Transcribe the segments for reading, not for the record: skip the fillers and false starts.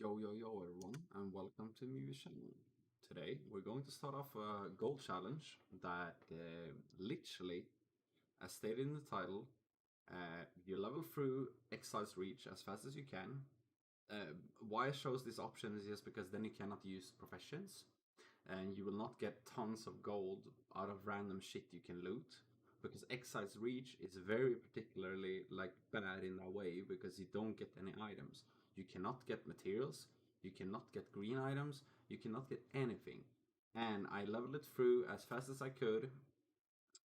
Yo, everyone, and welcome to Movie Channel. Today, we're going to start off a goal challenge that literally, as stated in the title, you level through Exile's Reach as fast as you can. Why I chose this option is just because then you cannot use professions, and you will not get tons of gold out of random shit you can loot. Because Exile's Reach is very particularly bad in that way because you don't get any items. You cannot get materials, you cannot get green items, you cannot get anything. And I leveled it through as fast as I could,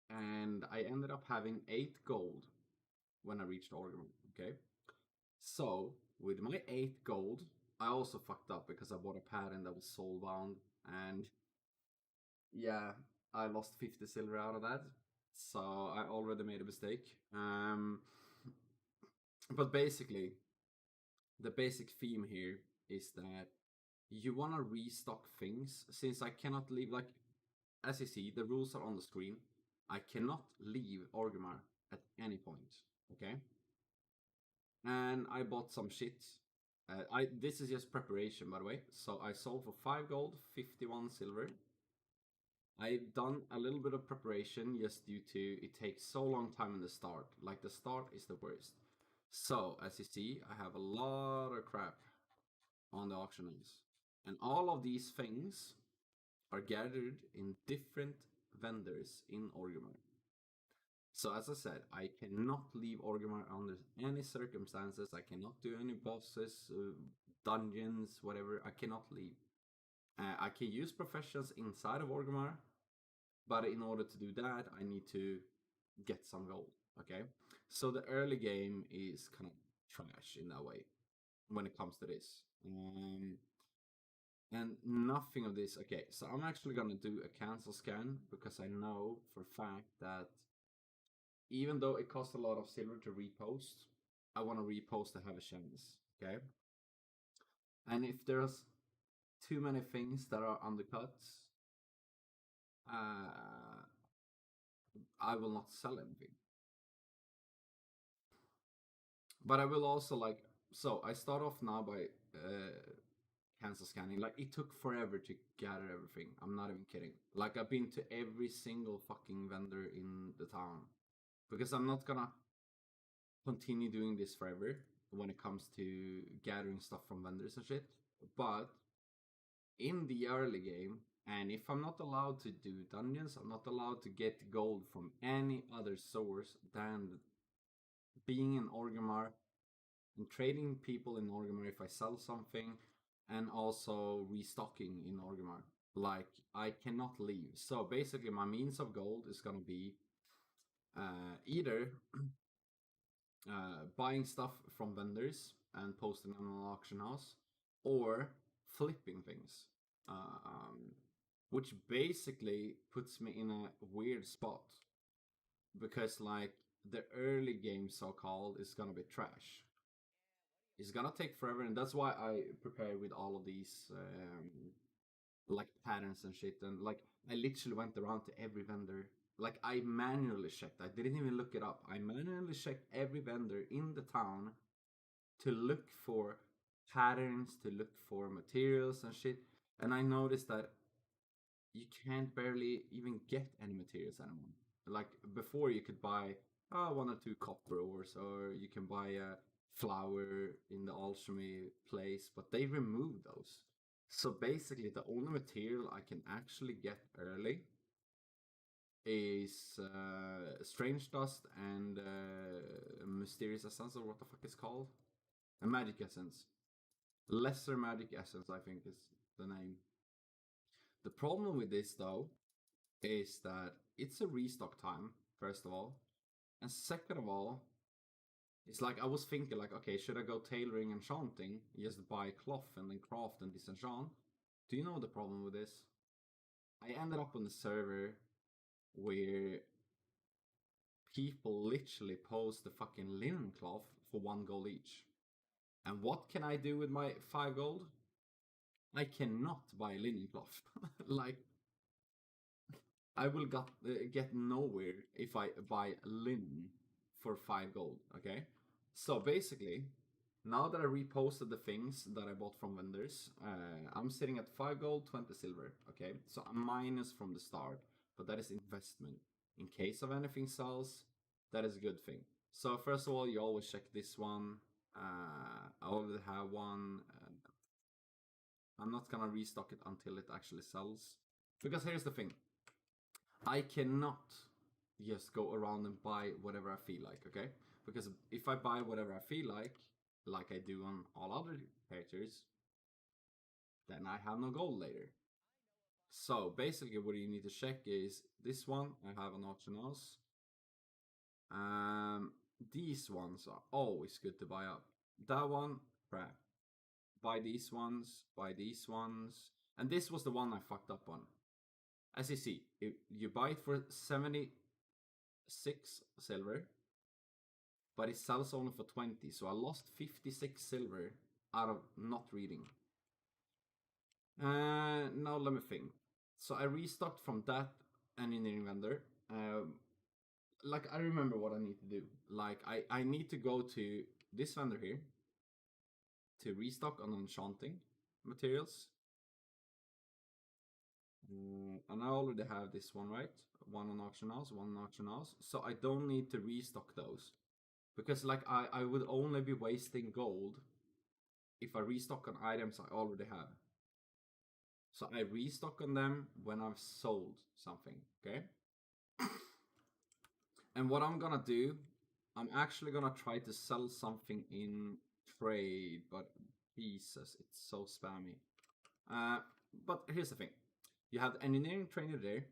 and I ended up having 8 gold when I reached Orgrimmar, okay? So, with my 8 gold, I also fucked up because I bought a pattern that was soulbound, and yeah, I lost 50 silver out of that. So I already made a mistake. But basically, the basic theme here is that you want to restock things, since I cannot leave, as you see, the rules are on the screen. I cannot leave Orgrimmar at any point, okay? And I bought some shit. This is just preparation, by the way. So I sold for 5 gold, 51 silver. I've done a little bit of preparation just due to it takes so long time in the start. Like, the start is the worst. So, as you see, I have a lot of crap on the auction house. And all of these things are gathered in different vendors in Orgrimmar. So, as I said, I cannot leave Orgrimmar under any circumstances. I cannot do any bosses, dungeons, whatever. I cannot leave. I can use professions inside of Orgrimmar, but in order to do that, I need to get some gold, okay? So the early game is kind of trash in that way when it comes to this. And nothing of this, okay, so I'm actually gonna do a cancel scan because I know for a fact that even though it costs a lot of silver to repost, I want to repost to have a chance, okay? And if there's too many things that are undercuts, I will not sell anything. But I will also so I start off now by cancel scanning. Like, it took forever to gather everything. I'm not even kidding. Like, I've been to every single fucking vendor in the town because I'm not gonna continue doing this forever when it comes to gathering stuff from vendors and shit. But in the early game, and if I'm not allowed to do dungeons, I'm not allowed to get gold from any other source than being in Orgrimmar and trading people in Orgrimmar if I sell something, and also restocking in Orgrimmar. Like, I cannot leave. So basically, my means of gold is gonna be either buying stuff from vendors and posting them on an auction house, or flipping things. Which basically puts me in a weird spot because, like, the early game, so-called, is gonna be trash. It's gonna take forever, and that's why I prepare with all of these like patterns and shit. And like, I literally went around to every vendor. Like, I manually checked. I didn't even look it up. I manually checked every vendor in the town to look for patterns, to look for materials and shit. And I noticed that you can't barely even get any materials anymore. Like, before, you could buy 1 or 2 copper ores, or you can buy a flower in the alchemy place, but they removed those. So basically, the only material I can actually get early is strange dust and mysterious essence, or what the fuck it's called, a magic essence. Lesser magic essence, I think, is the name. The problem with this, though, is that it's a restock time, first of all. And second of all, it's like, I was thinking, like, okay, should I go tailoring and enchanting? Just buy cloth and then craft and disenchant? Do you know the problem with this? I ended up on the server where people literally post the fucking linen cloth for 1 gold each. And what can I do with my 5 gold? I cannot buy linen cloth. Like, I will get nowhere if I buy linen for 5 gold, okay? So basically, Now that I reposted the things that I bought from vendors, I'm sitting at 5 gold, 20 silver. Okay, so I'm minus from the start, but that is investment. In case of anything sells, that is a good thing. So first of all, you always check this one. I already have one. I'm not gonna restock it until it actually sells. Because here's the thing. I cannot just go around and buy whatever I feel like, okay? Because if I buy whatever I feel like I do on all other characters, then I have no gold later. So basically what you need to check is this one I have an auction house. These ones are always good to buy up. That one, crap. Buy these ones, buy these ones. And this was the one I fucked up on. As you see, you buy it for 76 silver, but it sells only for 20, so I lost 56 silver out of not reading. Now let me think. So I restocked from that engineering vendor. Like I remember what I need to do. Like I need to go to this vendor here to restock on enchanting materials. And I already have this one, right? One on auction house, one on auction house. So I don't need to restock those. Because like I would only be wasting gold if I restock on items I already have. So I restock on them when I've sold something, okay? And what I'm gonna do, I'm actually gonna try to sell something in trade, but Jesus, it's so spammy. But here's the thing. You have the engineering trainer there,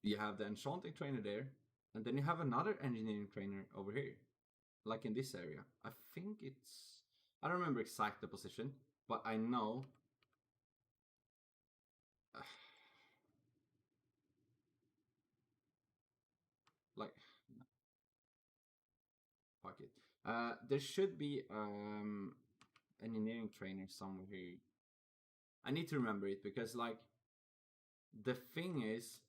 you have the enchanting trainer there, and then you have another engineering trainer over here. Like in this area. I think it's... I don't remember exact the position, but I know... like... Fuck it. There should be engineering trainer somewhere here. I need to remember it because like the thing is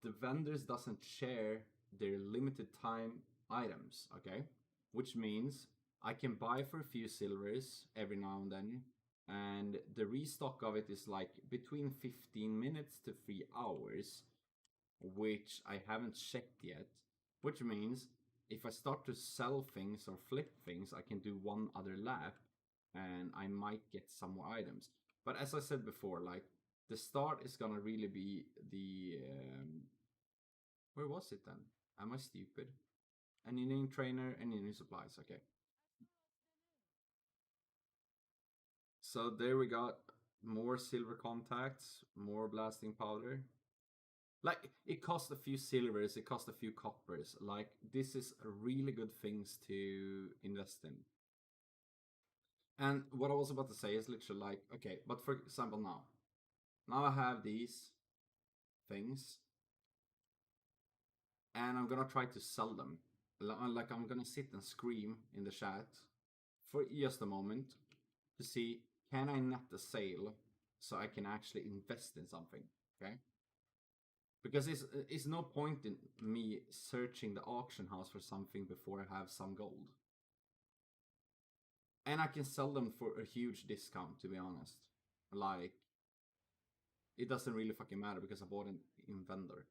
the vendors doesn't share their limited time items, okay? Which means I can buy for a few silvers every now and then, and the restock of it is like between 15 minutes to 3 hours, which I haven't checked yet, which means if I start to sell things or flip things, I can do one other lap and I might get some more items. But as I said before, like the start is gonna really be the where was it then? Am I stupid? Engineering trainer, engineering supplies. Okay. So there we got more silver contacts, more blasting powder. Like it cost a few silvers, it cost a few coppers. Like this is really good things to invest in. And what I was about to say is literally like, okay, but for example now I have these things and I'm gonna try to sell them. Like I'm gonna sit and scream in the chat for just a moment to see can I net a sale so I can actually invest in something, okay? Because it's no point in me searching the auction house for something before I have some gold. And I can sell them for a huge discount, to be honest. Like, it doesn't really fucking matter because I bought it in vendor.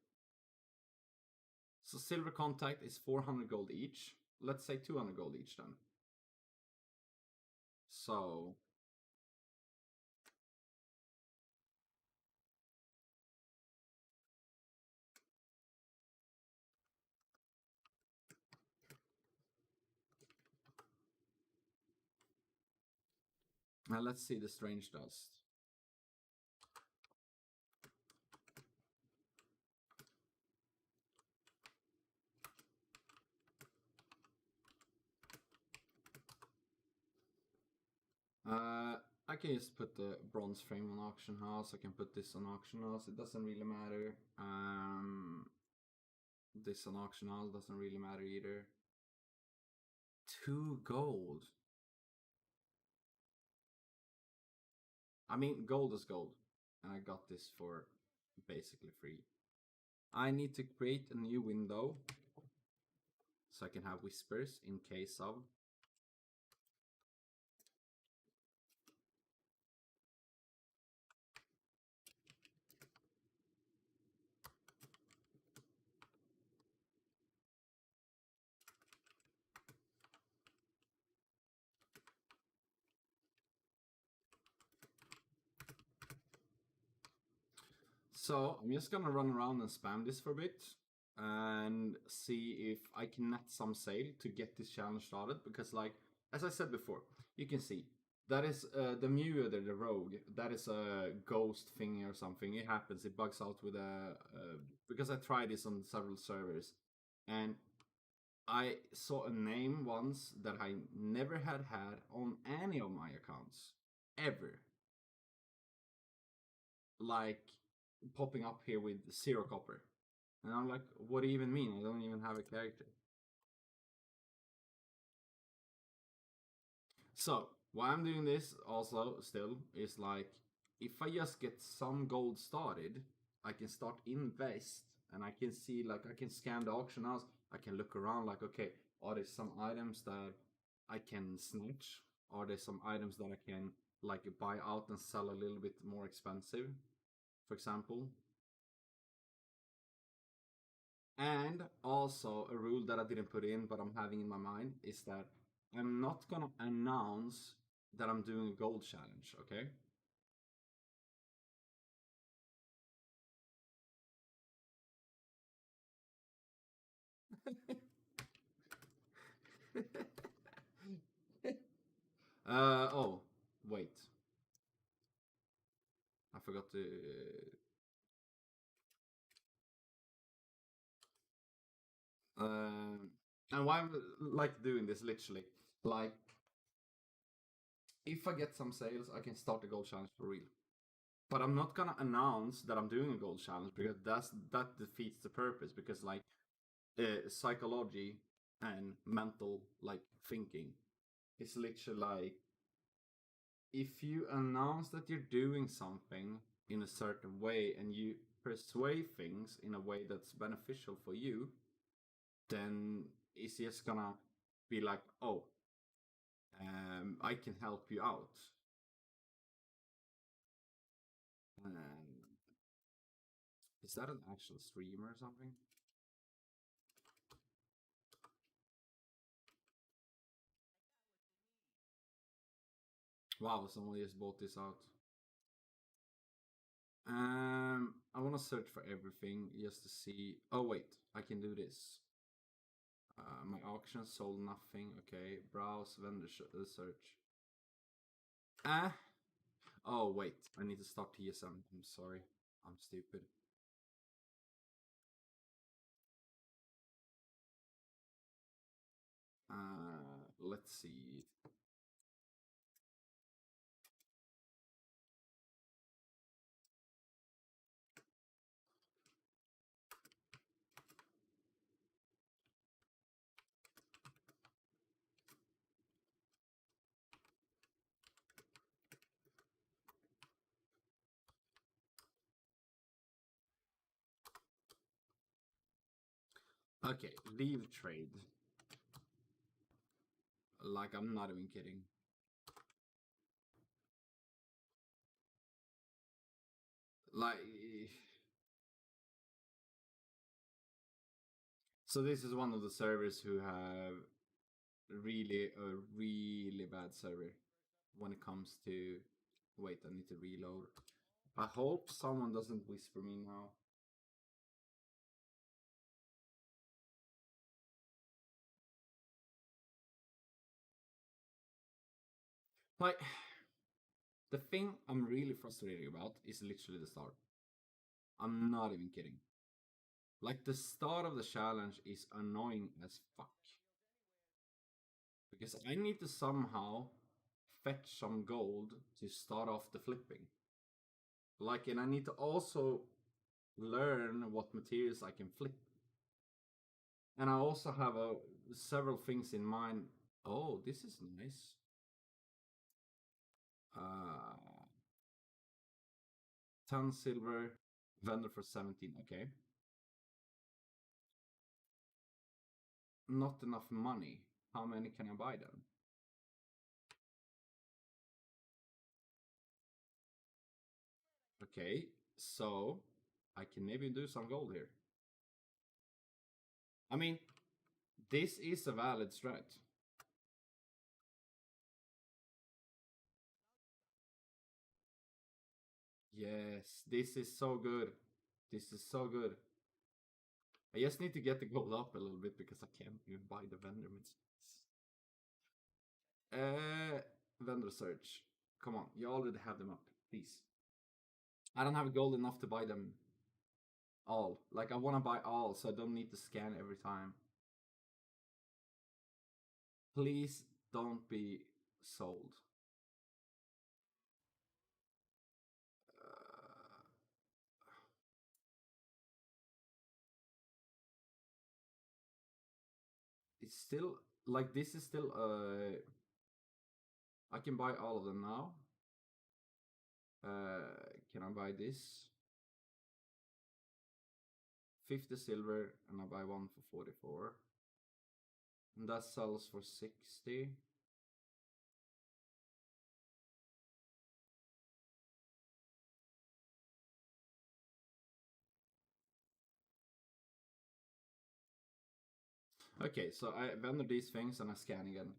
So silver contact is 400 gold each. Let's say 200 gold each then. So now let's see the strange dust. I can just put the bronze frame on auction house. I can put this on auction house. It doesn't really matter. This on auction house doesn't really matter either. 2 gold. I mean, gold is gold. And I got this for basically free. I need to create a new window so I can have whispers in case of. So I'm just gonna run around and spam this for a bit and see if I can net some sale to get this challenge started. Because, like, as I said before, you can see that is the Mew, the rogue. That is a ghost thingy or something. It happens. It bugs out with a because I tried this on several servers, and I saw a name once that I never had on any of my accounts ever, like popping up here with 0 copper. And I'm like, what do you even mean? I don't even have a character. So, why I'm doing this also still is like, if I just get some gold started, I can start invest and I can see, like, I can scan the auction house. I can look around, like, okay, are there some items that I can snatch? Are there some items that I can, like, buy out and sell a little bit more expensive, for example? And also, a rule that I didn't put in, but I'm having in my mind, is that I'm not gonna announce that I'm doing a gold challenge, okay? Oh, wait. I forgot to. And why I'm like doing this literally, like, if I get some sales, I can start the gold challenge for real. But I'm not gonna announce that I'm doing a gold challenge because that defeats the purpose. Because, like, psychology and mental, like, thinking, it's literally like, if you announce that you're doing something in a certain way and you persuade things in a way that's beneficial for you, then it's just gonna be like, oh, I can help you out. Um, is that an actual streamer or something? Wow, someone just bought this out. I want to search for everything just to see. Oh wait, I can do this. My auction sold nothing. Okay, browse vendor search. Ah, oh wait, I need to start TSM. I'm sorry, I'm stupid. Let's see. Okay, leave trade. Like, I'm not even kidding. Like, so this is one of the servers who have really a really bad server when it comes to. Wait, I need to reload. I hope someone doesn't whisper me now. Like, the thing I'm really frustrated about is literally the start. I'm not even kidding. Like, the start of the challenge is annoying as fuck. Because I need to somehow fetch some gold to start off the flipping. Like, and I need to also learn what materials I can flip. And I also have several things in mind. Oh, this is nice. Uh, 10 silver, vendor for 17. Okay. Not enough money. How many can I buy then? Okay, so I can maybe do some gold here. I mean, this is a valid strat. Yes, this is so good. This is so good. I just need to get the gold up a little bit because I can't even buy the vendor materials. Vendor search. Come on, you already have them up, please. I don't have gold enough to buy them all. Like I want to buy all, so I don't need to scan every time. Please don't be sold. Uh, it's still like this is still I can buy all of them now. Can I buy this? 50 silver and I buy one for 44. And that sells for 60. Okay, so I vendor these things and I scan again.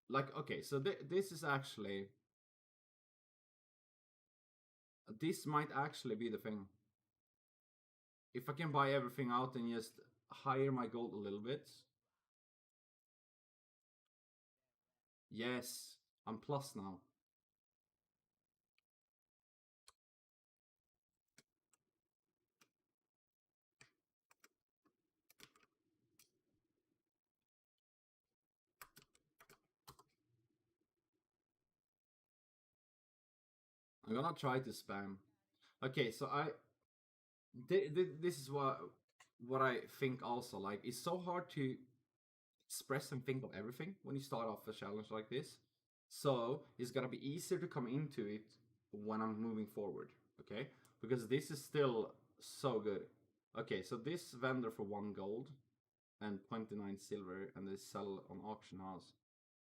Like, okay, so this is actually. This might actually be the thing. If I can buy everything out and just higher my gold a little bit. Yes, I'm plus now. I'm gonna try to spam. Okay, so this is what I think also. Like, it's so hard to express and think of everything when you start off a challenge like this. So it's gonna be easier to come into it when I'm moving forward. Okay, because this is still so good. Okay, so this vendor for 1 gold and 29 silver, and they sell on auction house,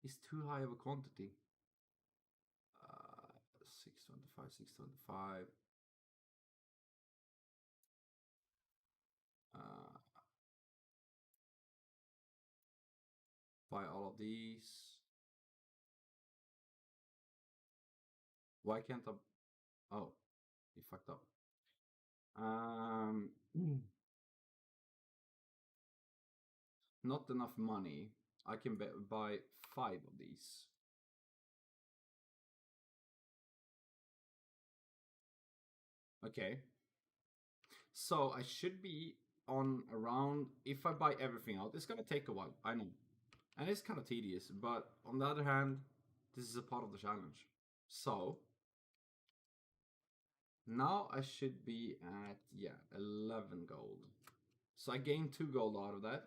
is too high of a quantity. 625, 625. Uh, buy all of these. Why can't I? Oh, he fucked up. Um, not enough money. I can buy 5 of these. Okay. So I should be on around. If I buy everything out, it's gonna take a while. I know, and it's kind of tedious. But on the other hand, this is a part of the challenge. So now I should be at, yeah, 11 gold. So I gained 2 gold out of that.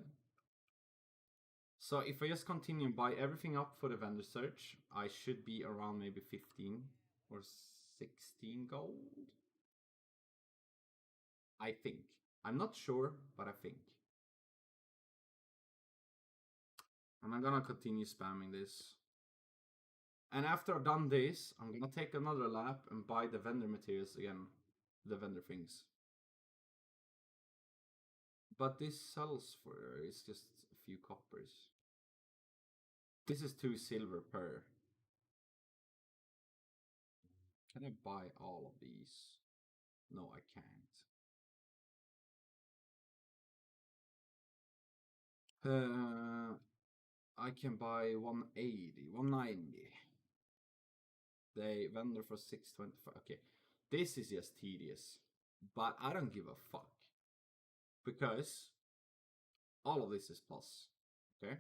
So if I just continue and buy everything up for the vendor search, I should be around maybe 15 or 16 gold. I think. I'm not sure, but I think. And I'm gonna continue spamming this. And after I've done this, I'm gonna take another lap and buy the vendor materials again. The vendor things. But this sells for, it's just a few coppers. This is 2 silver per. Can I buy all of these? No, I can't. I can buy 180, 190. They vendor for 625. Okay, this is just tedious, but I don't give a fuck because all of this is plus. Okay,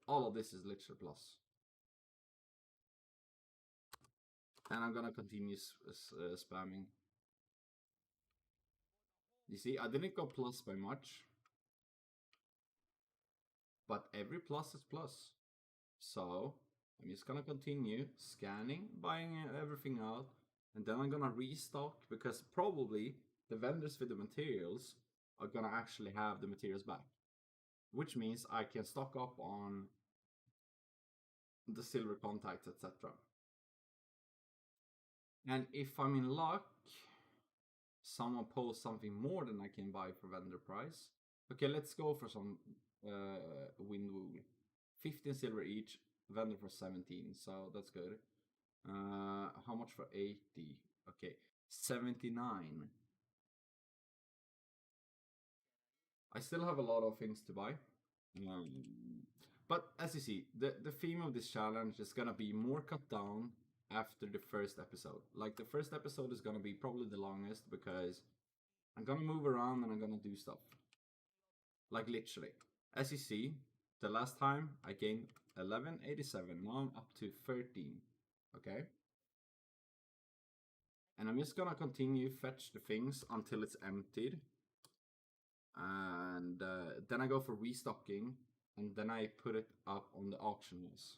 all of this is literally plus, and I'm gonna continue spamming. You see, I didn't go plus by much, but every plus is plus. So I'm just gonna continue scanning, buying everything out, and then I'm gonna restock because probably the vendors with the materials are gonna actually have the materials back, which means I can stock up on the silver contacts, etc. And if I'm in luck, someone posts something more than I can buy for vendor price. Okay, let's go for some wind wool. 15 silver each, vendor for 17, so that's good. How much for 80? Okay, 79. I still have a lot of things to buy. Um, but as you see, the theme of this challenge is gonna be more cut down after the first episode. Like the first episode is gonna be probably the longest because I'm gonna move around and I'm gonna do stuff. Like literally. As you see, the last time I gained 1187. Now I'm up to 13. Okay? And I'm just gonna continue fetch the things until it's emptied. And then I go for restocking. And then I put it up on the auction list.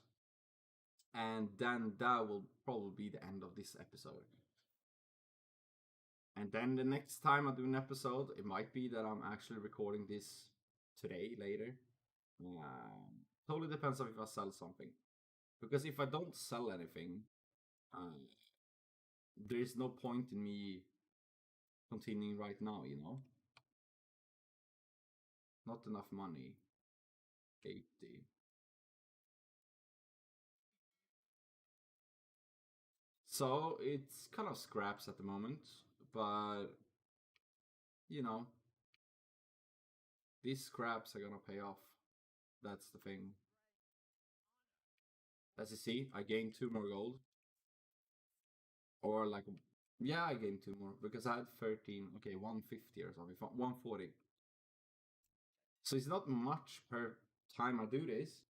And then that will probably be the end of this episode. And then the next time I do an episode, it might be that I'm actually recording this today, later. Totally depends on if I sell something. Because if I don't sell anything, uh, there is no point in me continuing right now, you know? Not enough money. 80. So it's kind of scraps at the moment, but you know, these scraps are gonna pay off. That's the thing. As you see, I gained 2 more gold. Or like, yeah, I gained 2 more because I had 13. Okay, 150 or something, 140. So it's not much per time I do this,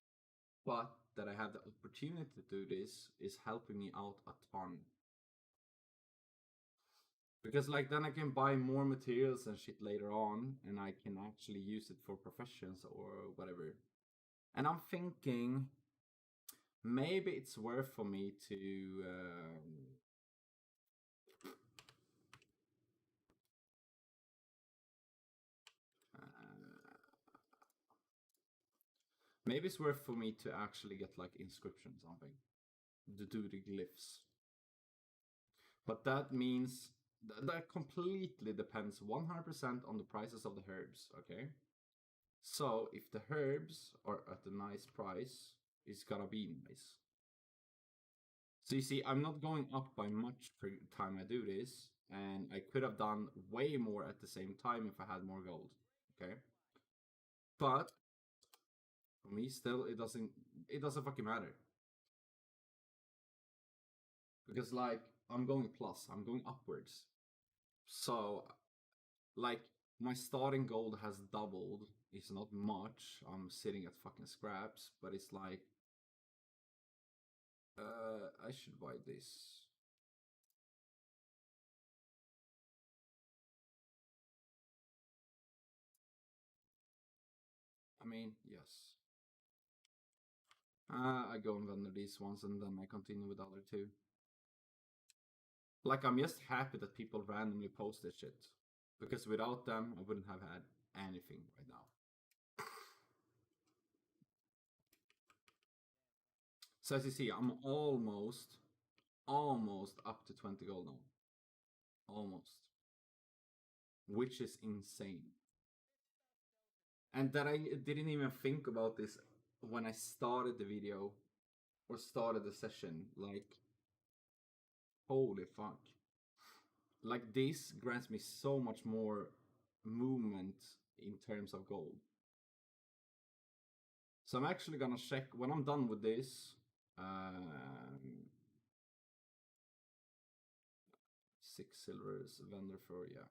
but that I have the opportunity to do this is helping me out a ton. Because like then I can buy more materials and shit later on, and I can actually use it for professions or whatever. And I'm thinking maybe it's worth for me to maybe it's worth for me to actually get like inscription something to do the glyphs. But that means that completely depends 100% on the prices of the herbs, okay? So if the herbs are at a nice price, it's gonna be nice. So you see, I'm not going up by much per time I do this, and I could have done way more at the same time if I had more gold, okay? But for me, still, it doesn't fucking matter because like I'm going plus, I'm going upwards. So like my starting gold has doubled. It's not much. I'm sitting at fucking scraps, but it's like I should buy this. I mean, yes. I go and vendor these ones and then I continue with the other two. Like I'm just happy that people randomly post this shit. Because without them I wouldn't have had anything right now. So as you see, I'm almost up to 20 gold now. Almost. Which is insane. And that I didn't even think about this when I started the video or started the session. Like, holy fuck. Like, this grants me so much more movement in terms of gold. So I'm actually gonna check when I'm done with this. 6 silvers, vendor for, yeah.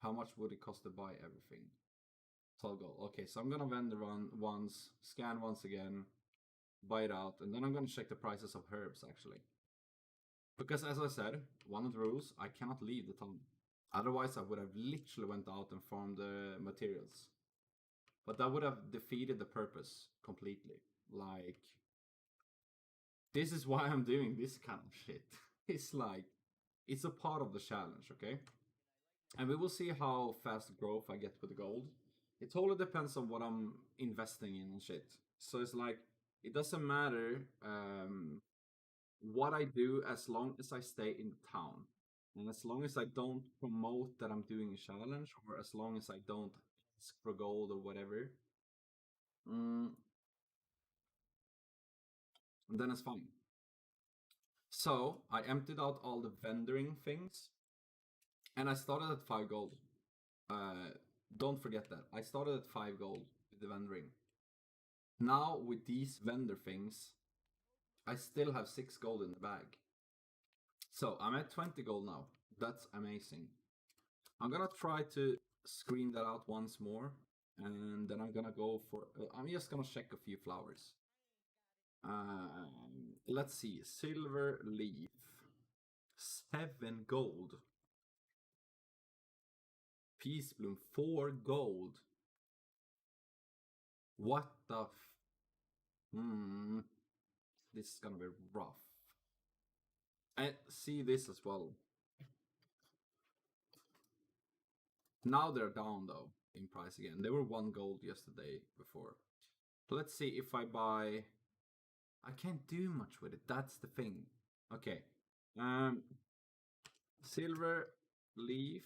How much would it cost to buy everything? 12 gold. Okay, so I'm gonna vendor run once, scan once again, buy it out, and then I'm gonna check the prices of herbs actually. Because as I said, one of the rules, I cannot leave the town. Otherwise, I would have literally went out and farmed the materials. But that would have defeated the purpose completely. Like, this is why I'm doing this kind of shit. It's like, it's a part of the challenge, okay? And we will see how fast growth I get with the gold. It totally depends on what I'm investing in and shit. So it's like, it doesn't matter what I do as long as I stay in the town. And as long as I don't promote that I'm doing a challenge, or as long as I don't ask for gold or whatever, mm, then it's fine. So I emptied out all the vendoring things, and I started at 5 gold. Uh, don't forget that. I started at 5 gold with the vending. Now, with these vendor things, I still have 6 gold in the bag. So, I'm at 20 gold now. That's amazing. I'm gonna try to screen that out once more. And then I'm gonna go for... I'm just gonna check a few flowers. Let's see. Silver leaf. 7 gold. Peace bloom. 4 gold. What the this is gonna be rough. I see this as well. Now they're down though in price again. They were 1 gold yesterday before. Let's see if I buy. I can't do much with it. That's the thing. Okay. Silver leaf.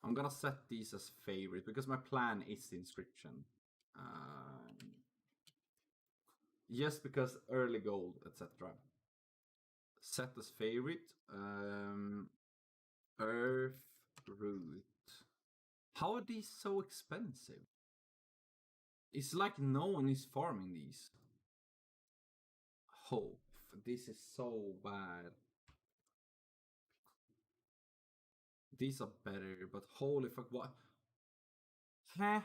I'm gonna set these as favorite because my plan is the inscription. Just because early gold, etc. Set as favorite. Earth root. How are these so expensive? It's like no one is farming these. Hope. This is so bad. These are better, but holy fuck, what? Huh?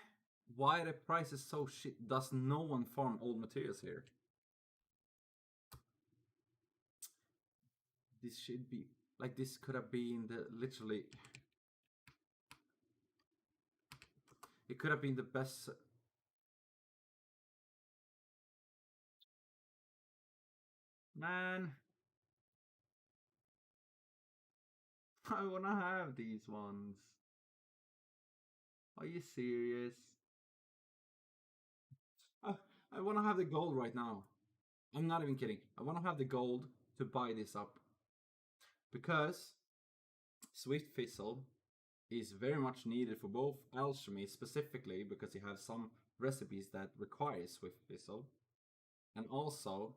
Why the price is so shit? Does no one farm old materials here? This should be like this could have been the literally. It could have been the best. Man, I wanna have these ones. Are you serious? I wanna have the gold right now. I'm not even kidding. I wanna have the gold to buy this up. Because Swift Fizzle is very much needed for both alchemy, specifically because you have some recipes that require Swift Fizzle, and also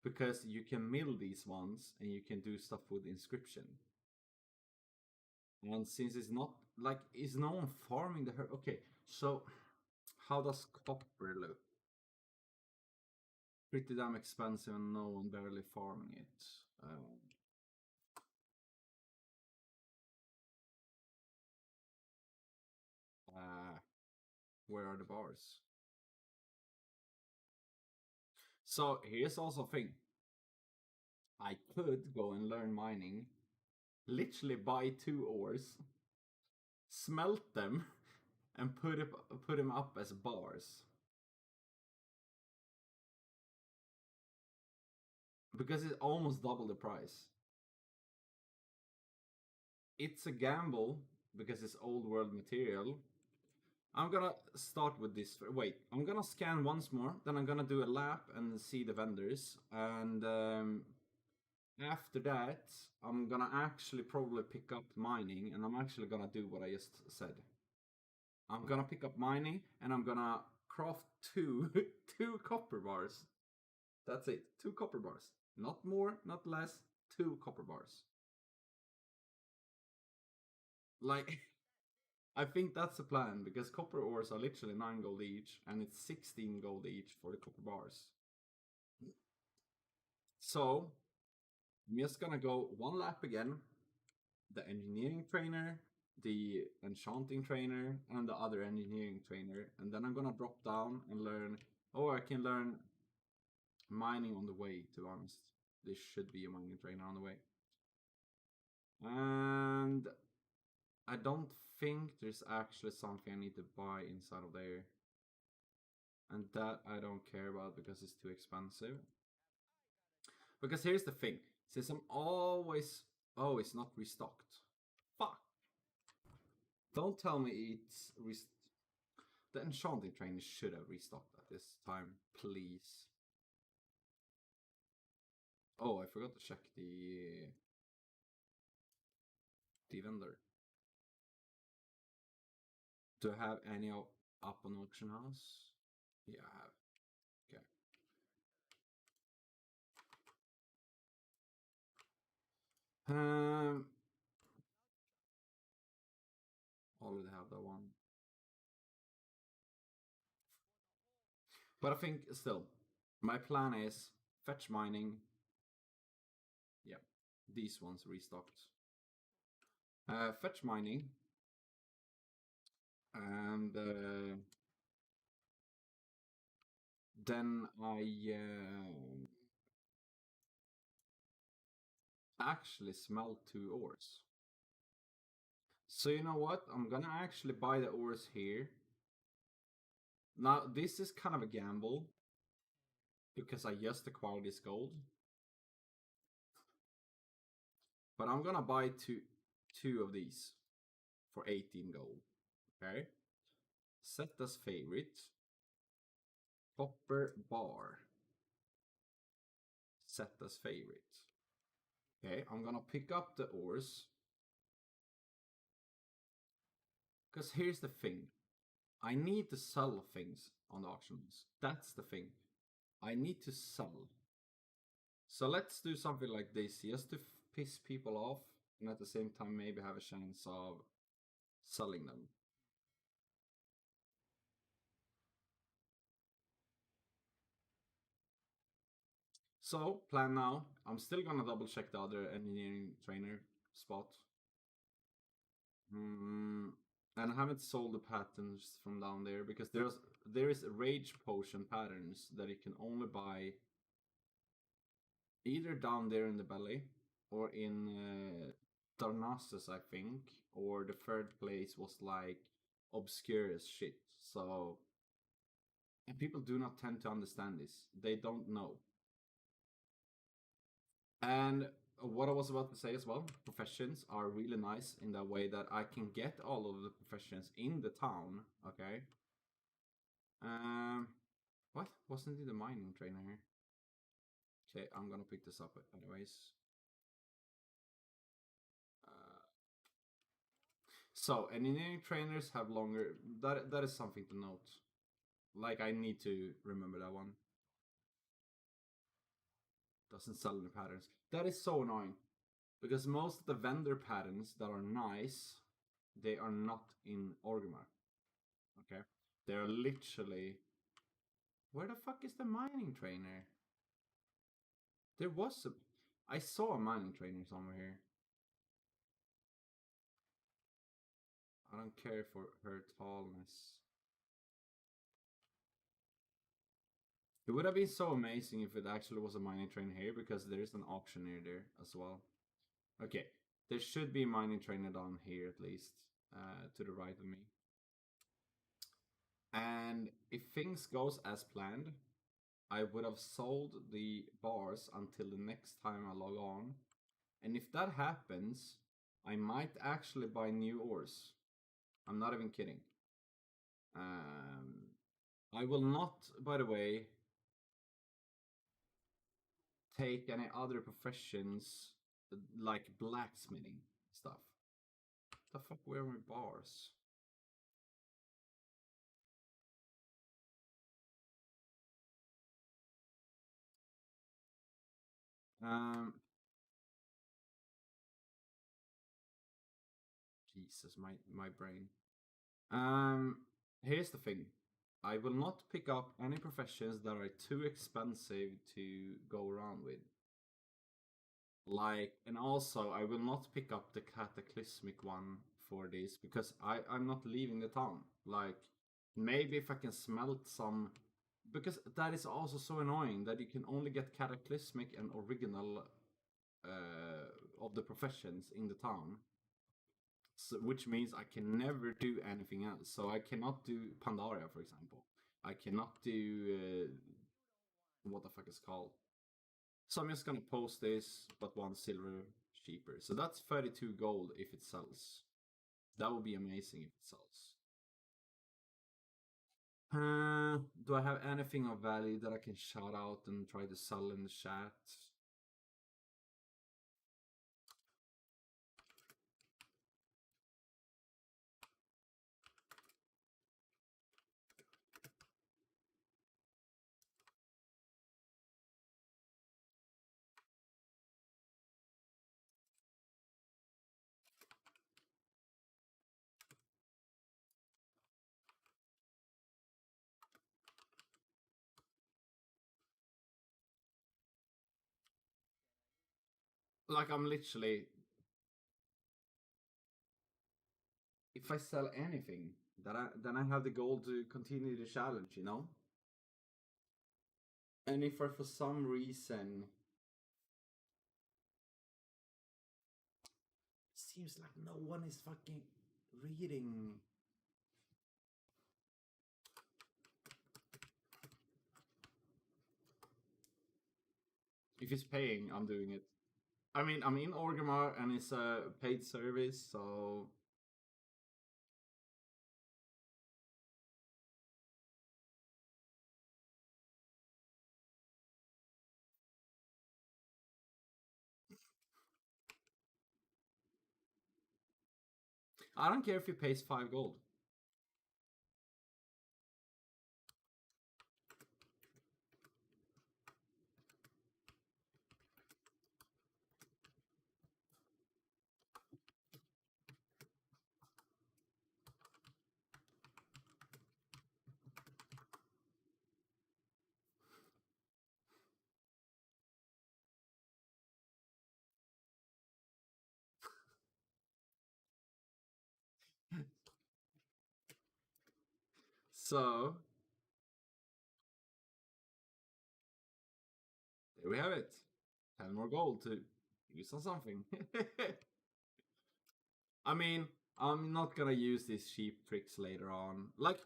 because you can mill these ones and you can do stuff with inscription. And since it's not like, is no one farming the herb? Okay, so how does copper look? Pretty damn expensive and no one barely farming it. Uh, where are the bars? So here's also a thing. I could go and learn mining, literally buy 2 ores, smelt them, and put them up as bars. Because it's almost double the price. It's a gamble because it's old world material. I'm gonna start with this. Wait, I'm gonna scan once more, then I'm gonna do a lap and see the vendors. And after that, I'm gonna actually probably pick up mining, and I'm actually gonna do what I just said. I'm gonna pick up mining, and I'm gonna craft 2 2 copper bars. That's it, 2 copper bars. Not more, not less, 2 copper bars. Like, I think that's the plan, because copper ores are literally 9 gold each, and it's 16 gold each for the copper bars. So, I'm just gonna go 1 lap again. The engineering trainer, the enchanting trainer, and the other engineering trainer. And then I'm gonna drop down and learn. Oh, I can learn mining on the way, to be honest. This should be a mining trainer on the way. And I don't think there's actually something I need to buy inside of there. And that I don't care about because it's too expensive. Because here's the thing. Since I'm always... Oh, it's not restocked. Fuck. Don't tell me it's... The enchanting trainer should have restocked at this time. Please. Oh, I forgot to check the vendor. Do I have any up on auction house? Yeah, I have. Okay. already have that one. But I think still, my plan is fetch mining. Yeah, these ones restocked. Fetch mining. And then I actually smelt 2 ores. So you know what? I'm gonna actually buy the ores here. Now this is kind of a gamble because I just acquired this gold. But I'm gonna buy two of these for 18 gold. Okay. Set as favorite. Copper bar. Set as favorite. Okay, I'm gonna pick up the ores. Because here's the thing. I need to sell things on the auctions. That's the thing. I need to sell. So let's do something like this just to piss people off and at the same time maybe have a chance of selling them. So, plan now. I'm still gonna double check the other engineering trainer spot. And I haven't sold the patterns from down there because there is rage potion patterns that you can only buy either down there in the belly or in Darnassus, I think, or the third place was like obscure as shit. So, and people do not tend to understand this. They don't know. And what I was about to say as well, professions are really nice in that way that I can get all of the professions in the town. Okay. Um, what wasn't it the mining trainer here? Okay, I'm gonna pick this up anyways. Uh, so engineering trainers have longer. That is something to note. Like I need to remember that one. Doesn't sell any patterns. That is so annoying because most of the vendor patterns that are nice, they are not in ORGRIMMAR. Okay, they're literally. Where the fuck is the mining trainer? There was a. I saw a mining trainer somewhere here. I don't care for her tallness. It would have been so amazing if it actually was a mining train here because there is an auctioneer there as well. Okay, there should be a mining trainer down here at least, to the right of me. And if things goes as planned, I would have sold the bars until the next time I log on. And if that happens, I might actually buy new ores. I'm not even kidding. I will not, by the way, take any other professions like blacksmithing stuff. The fuck, where are my bars? Um, Jesus, my brain. Um, Here's the thing. I will not pick up any professions that are too expensive to go around with. Like, and also I will not pick up the cataclysmic one for this because I'm not leaving the town. Like, maybe if I can smelt some, because that is also so annoying that you can only get cataclysmic and original of the professions in the town. So, which means I can never do anything else. So I cannot do Pandaria, for example. I cannot do what the fuck is called. So I'm just gonna post this, but 1 silver cheaper. So that's 32 gold if it sells. That would be amazing if it sells. Do I have anything of value that I can shout out and try to sell in the chat? Like I'm literally, if I sell anything, then I have the goal to continue the challenge, you know. And if I for some reason seems like no one is fucking reading. If it's paying, I'm doing it. I mean, I'm in ORGRIMMAR and it's a paid service, so I don't care if it pays 5 gold. So there we have it. 10 more gold to use on something. I mean, I'm not gonna use these cheap tricks later on. Like,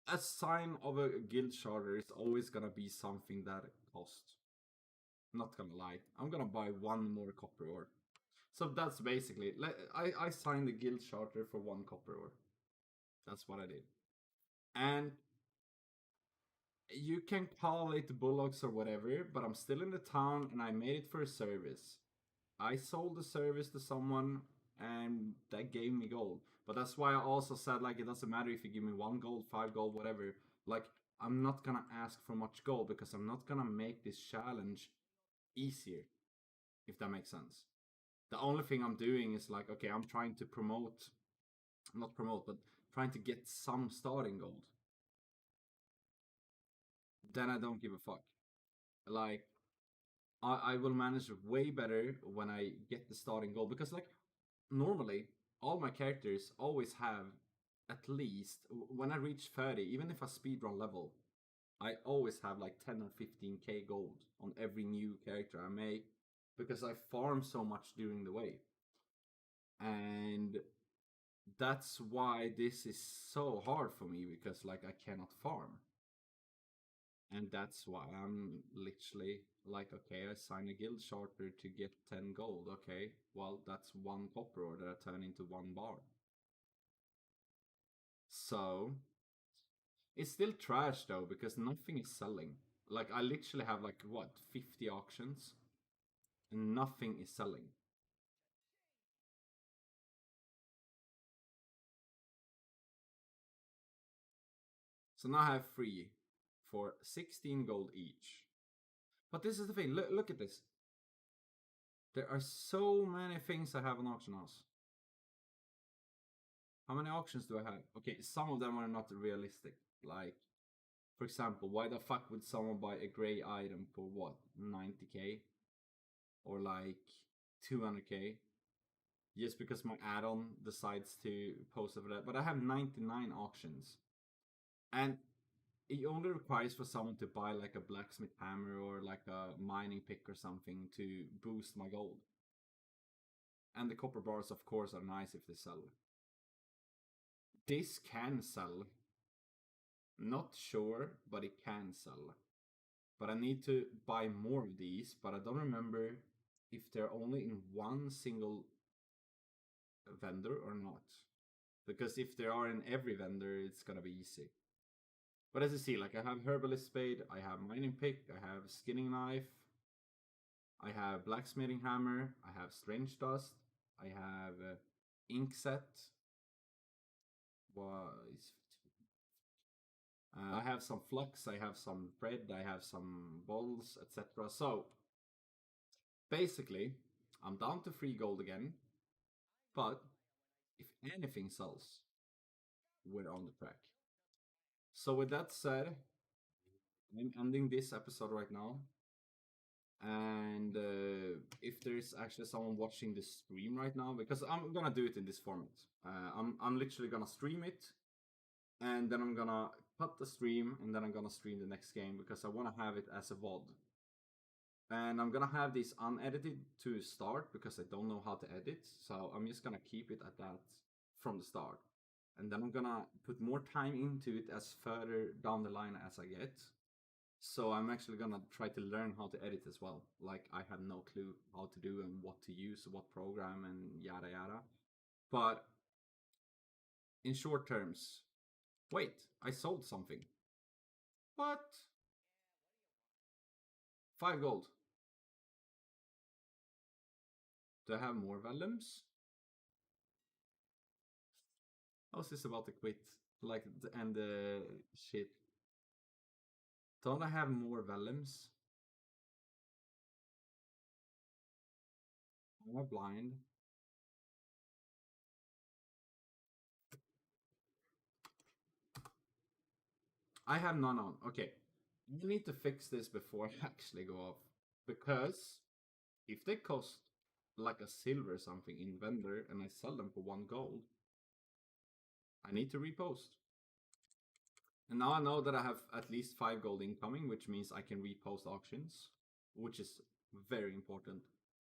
a sign of a guild charter is always gonna be something that costs. Not gonna lie. I'm gonna buy one more copper ore. So that's basically, I signed the guild charter for one copper ore. That's what I did. And you can call it bullocks or whatever, but I'm still in the town and I made it for a service. I sold the service to someone and that gave me gold. But that's why I also said, like, it doesn't matter if you give me 1 gold, 5 gold, whatever. Like, I'm not gonna ask for much gold because I'm not gonna make this challenge easier, if that makes sense. The only thing I'm doing is like, okay, I'm trying to promote, not promote, but trying to get some starting gold. Then I don't give a fuck. Like, I will manage way better when I get the starting gold because, like, normally all my characters always have at least, when I reach 30, even if I speedrun level, I always have like 10 or 15k gold on every new character I make because I farm so much during the way. And that's why this is so hard for me because, like, I cannot farm. And that's why I'm literally like, okay, I sign a guild charter to get 10 gold. Okay, well, that's one copper ore that I turn into 1 bar. So it's still trash though because nothing is selling. Like, I literally have like what, 50 auctions and nothing is selling. So now I have 3 for 16 gold each. But this is the thing, look at this. There are so many things I have on auction house. How many auctions do I have? Okay, some of them are not realistic. Like, for example, why the fuck would someone buy a gray item for what, 90k? Or like 200k? Just because my add-on decides to post it for that. But I have 99 auctions. And it only requires for someone to buy like a blacksmith hammer or like a mining pick or something to boost my gold. And the copper bars, of course, are nice if they sell. This can sell. Not sure, but it can sell. But I need to buy more of these, but I don't remember if they're only in one single vendor or not. Because if they are in every vendor, it's gonna be easy. But as you see, like, I have herbalist spade, I have mining pick, I have skinning knife, I have blacksmithing hammer, I have strange dust, I have ink set. Was I have some flux, I have some bread, I have some balls, etc. So basically, I'm down to 3 gold again. But if anything sells, we're on the track. So with that said, I'm ending this episode right now. And if there's actually someone watching this stream right now, because I'm gonna do it in this format. I'm literally gonna stream it, and then I'm gonna cut the stream, and then I'm gonna stream the next game because I want to have it as a VOD. And I'm gonna have this unedited to start because I don't know how to edit, so I'm just gonna keep it at that from the start. And then I'm gonna put more time into it as further down the line as I get. So I'm actually gonna try to learn how to edit as well. Like I have no clue how to do and what to use, what program and yada yada. But in short terms, wait, I sold something. What? 5 gold. Do I have more vellums? I was just about to quit. Like and shit. Don't I have more vellums? Am I blind? I have none on. Okay. You need to fix this before I actually go off. Because if they cost like a silver or something in vendor and I sell them for 1 gold, I need to repost. And now I know that I have at least 5 gold incoming, which means I can repost auctions, which is very important.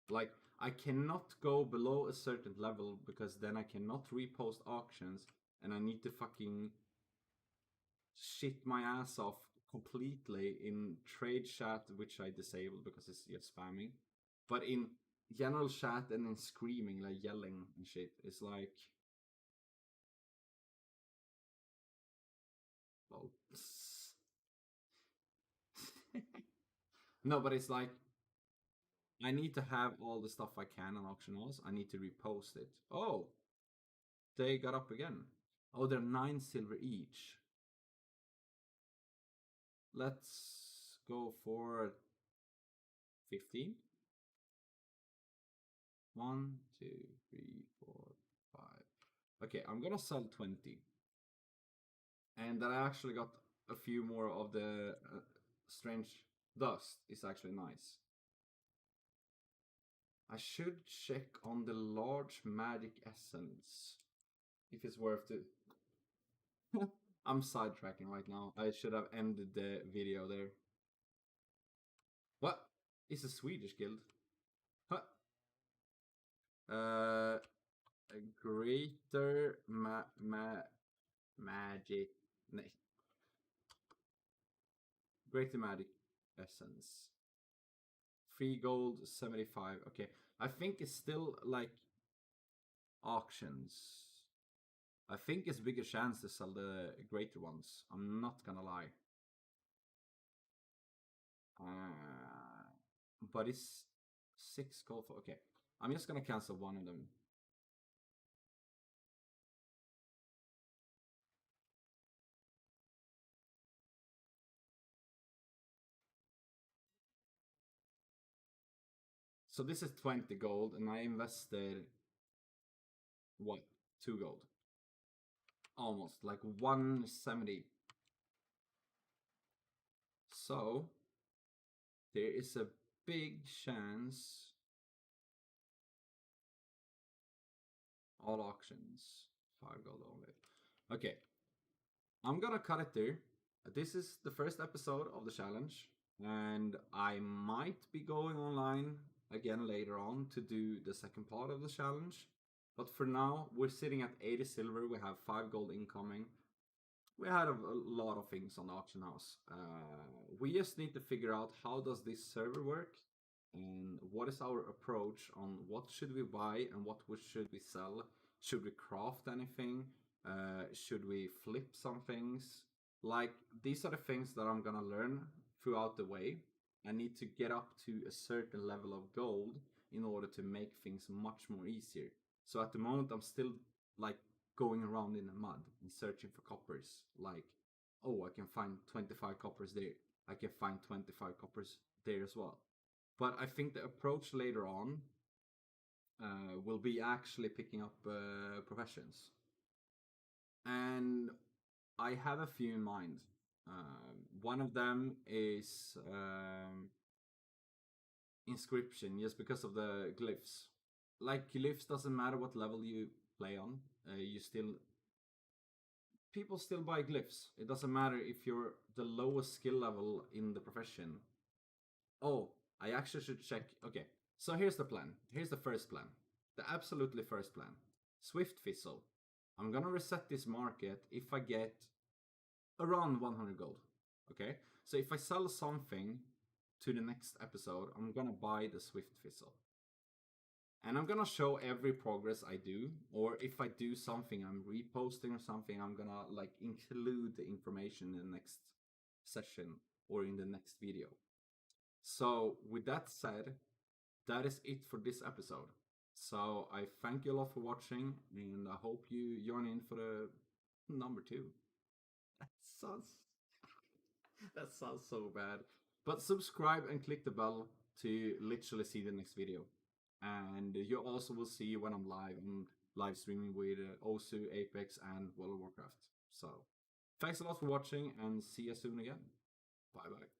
Like, I cannot go below a certain level because then I cannot repost auctions and I need to fucking shit my ass off completely in trade chat, which I disabled because it's just spamming. But in general chat and in screaming, like yelling and shit, it's like, well, no, but it's like I need to have all the stuff I can on auction house. I need to repost it. Oh, they got up again. Oh, they're 9 silver each. Let's go for 15. 1, 2, 3, 4, 5. Okay, I'm gonna sell 20. And then I actually got a few more of the strange dust. Is actually nice. I should check on the large magic essence if it's worth it. I'm sidetracking right now. I should have ended the video there. What? It's a Swedish guild. Huh. Uh, a greater magic. Nej. Greater magic essence. 3 gold, 75. Okay, I think it's still like auctions. I think it's bigger chance to sell the greater ones. I'm not gonna lie. But it's 6 gold for. Okay, I'm just gonna cancel one of them. So this is 20 gold, and I invested what? 2 gold. Almost like 170. So there is a big chance. All auctions. 5 gold only. Okay. I'm gonna cut it there. This is the first episode of the challenge, and I might be going online again later on to do the second part of the challenge. But for now, we're sitting at 80 silver. We have 5 gold incoming. We had a lot of things on the auction house. We just need to figure out how does this server work and what is our approach on what should we buy and what should we sell. Should we craft anything? Should we flip some things? Like, these are the things that I'm gonna learn throughout the way. I need to get up to a certain level of gold in order to make things much more easier. So at the moment I'm still like going around in the mud and searching for coppers. Like, oh, I can find 25 coppers there. I can find 25 coppers there as well. But I think the approach later on will be actually picking up professions. And I have a few in mind. One of them is inscription just because of the glyphs. Like glyphs doesn't matter what level you play on. You still people still buy glyphs. It doesn't matter if you're the lowest skill level in the profession. Oh, I actually should check. Okay, so here's the plan. Here's the first plan. The absolutely first plan. Swift Fizzle. I'm gonna reset this market if I get around 100 gold. Okay, so if I sell something to the next episode, I'm gonna buy the Swift Fizzle. And I'm gonna show every progress I do, or if I do something I'm reposting or something, I'm gonna like include the information in the next session or in the next video. So with that said, that is it for this episode. So I thank you a lot for watching, and I hope you join in for the number 2. That sounds that sounds so bad. But subscribe and click the bell to literally see the next video. And you also will see when I'm live. I'm live streaming with Osu, Apex, and World of Warcraft. So thanks a lot for watching, and see you soon again. Bye bye.